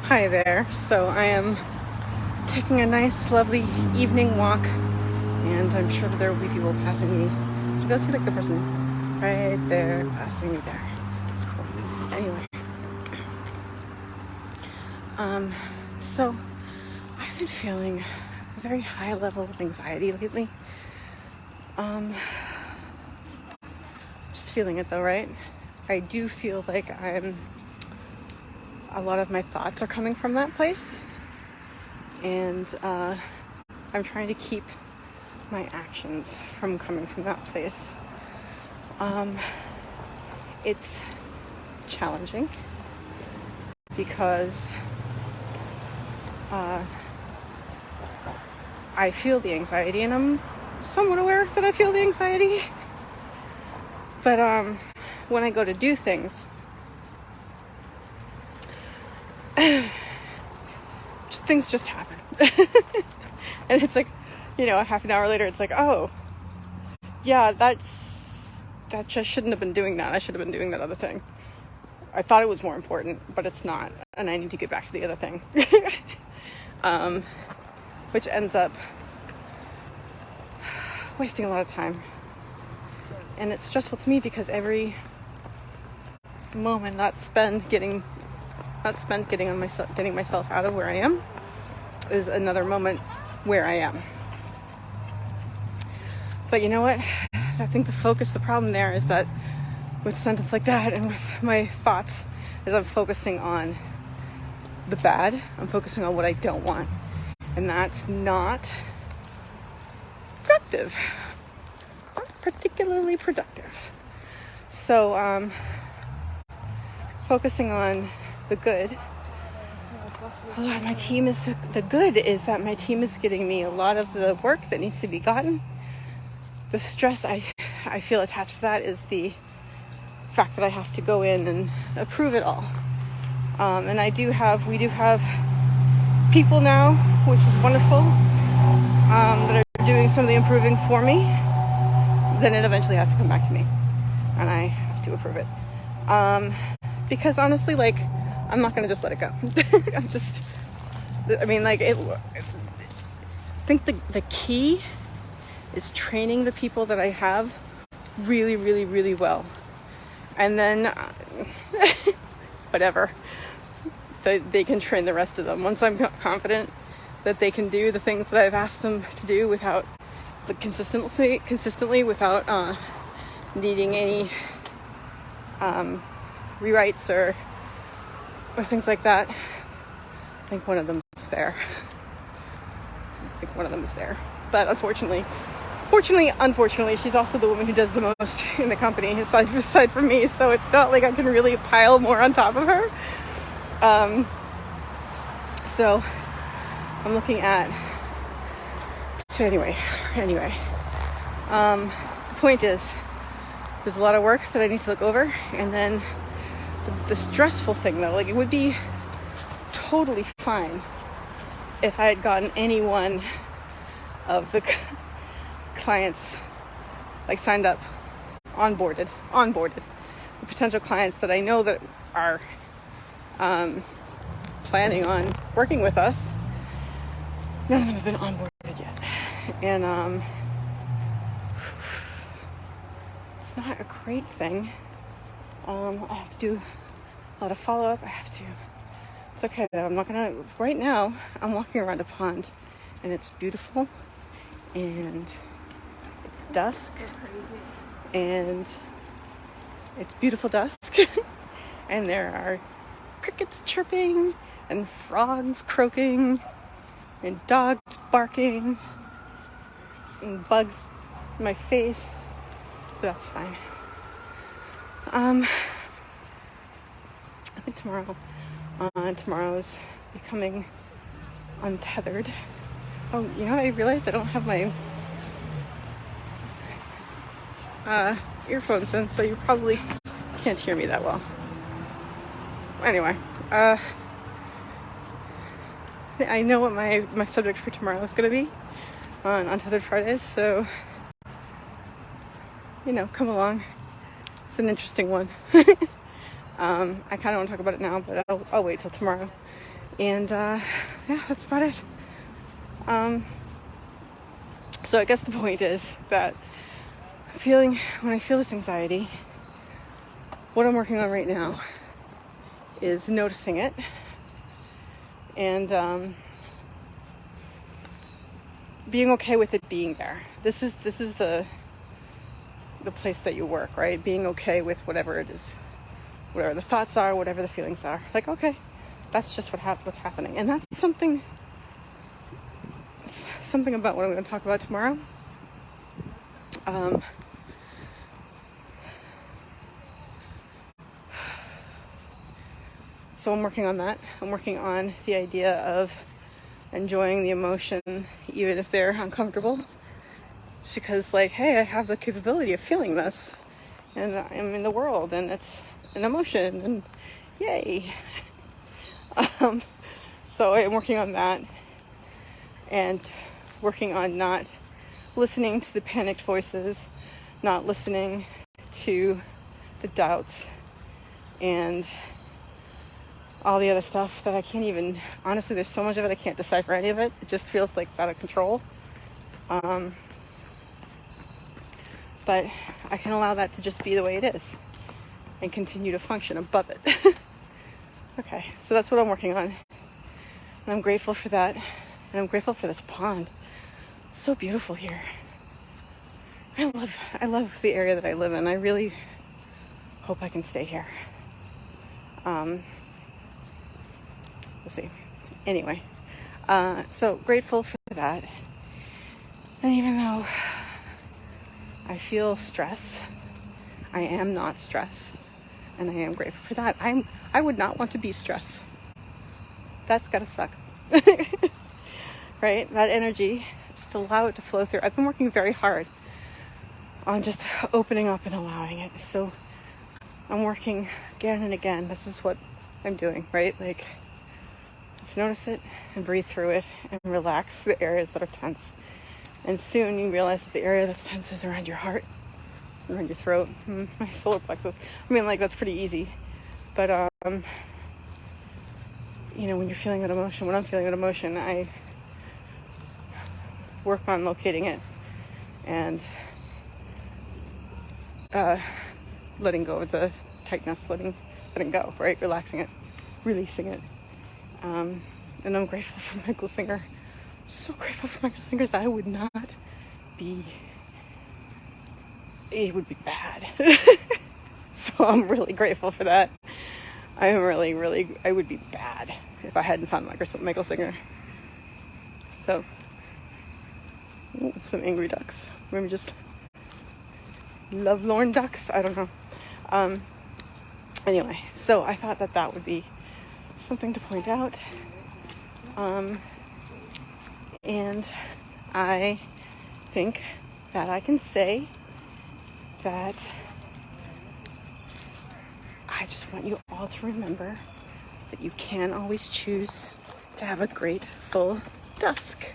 Hi there. So I am taking a nice, lovely evening walk, and I'm sure that there will be people passing me. So you'll see like the person right there passing me there. It's cool. Anyway, so I've been feeling a very high level of anxiety lately. Just feeling it though, right? I do feel like a lot of my thoughts are coming from that place, and I'm trying to keep my actions from coming from that place. It's challenging because I feel the anxiety, and I'm somewhat aware that I feel the anxiety. But when I go to do things, things just happen. And it's like, a half an hour later, it's like, oh, yeah, that just shouldn't have been doing that. I should have been doing that other thing. I thought it was more important, but it's not. And I need to get back to the other thing. Which ends up wasting a lot of time. And it's stressful to me because every moment not spent getting myself out of where I am is another moment where I am. But you know what? I think the problem there is that with a sentence like that and with my thoughts is I'm focusing on the bad. I'm focusing on what I don't want. And that's not productive. Not particularly productive. So, focusing on the good. A lot of my team is the good is that my team is getting me a lot of the work that needs to be gotten. The stress I feel attached to that is the fact that I have to go in and approve it all. And we do have people now, which is wonderful, that are doing some of the improving for me. Then it eventually has to come back to me, and I have to approve it. Because honestly, I'm not going to just let it go. I think the key is training the people that I have really, really, really well. And then, whatever, they can train the rest of them. Once I'm confident that they can do the things that I've asked them to do without consistently without needing any rewrites or things like that, I think one of them is there. But unfortunately, she's also the woman who does the most in the company, aside from me. So it's not like I can really pile more on top of her. So I'm looking at. So anyway. The point is, there's a lot of work that I need to look over, and then the stressful thing though, it would be totally fine if I had gotten any one of the clients signed up, onboarded, the potential clients that I know that are planning on working with us. None of them have been onboarded yet, and it's not a great thing. I have to do a lot of follow-up. It's okay though. I'm not gonna, right now, I'm walking around a pond and it's beautiful and it's dusk and it's beautiful dusk and there are crickets chirping and frogs croaking and dogs barking and bugs in my face. But that's fine. I think tomorrow's becoming untethered. Oh, I realized I don't have my earphones in, so you probably can't hear me that well. Anyway, I know what my subject for tomorrow is going to be on Untethered Fridays, so come along. It's an interesting one. I kind of want to talk about it now, but I'll wait till tomorrow. And yeah, that's about it. So I guess the point is that when I feel this anxiety, what I'm working on right now is noticing it and being okay with it being there. This is the place that you work, right? Being okay with whatever it is, whatever the thoughts are, whatever the feelings are. Like, okay, that's just what's happening, and that's something about what I'm going to talk about tomorrow. So I'm working on that. I'm working on the idea of enjoying the emotion, even if they're uncomfortable. Just because, like, hey, I have the capability of feeling this, and I'm in the world, and it's an emotion, and yay. So I'm working on that, and working on not listening to the panicked voices, not listening to the doubts, and all the other stuff that I can't even, honestly, there's so much of it, I can't decipher any of it. It just feels like it's out of control. But I can allow that to just be the way it is and continue to function above it. Okay, so that's what I'm working on. And I'm grateful for that. And I'm grateful for this pond. It's so beautiful here. I love the area that I live in. I really hope I can stay here. We'll see. Anyway, so grateful for that. And even though I feel stress, I am not stress, and I am grateful for that. I would not want to be stress. That's gotta suck. Right? That energy, just allow it to flow through. I've been working very hard on just opening up and allowing it. So I'm working again and again. This is what I'm doing, right? Like, just notice it and breathe through it and relax the areas that are tense. And soon you realize that the area that's tense is around your heart, around your throat, my solar plexus. I mean, like, that's pretty easy. But, you know, when you're feeling that emotion, when I'm feeling that emotion, I work on locating it and letting go of the tightness, letting go, right? Relaxing it, releasing it. And I'm grateful for Michael Singer. So grateful for Michael Singer. I would not be, it would be bad. So I'm really grateful for that. I would be bad if I hadn't found Michael Singer. So, ooh, some angry ducks. Maybe just lovelorn ducks. I don't know. Anyway, so I thought that would be something to point out. And I think that I can say that I just want you all to remember that you can always choose to have a grateful dusk.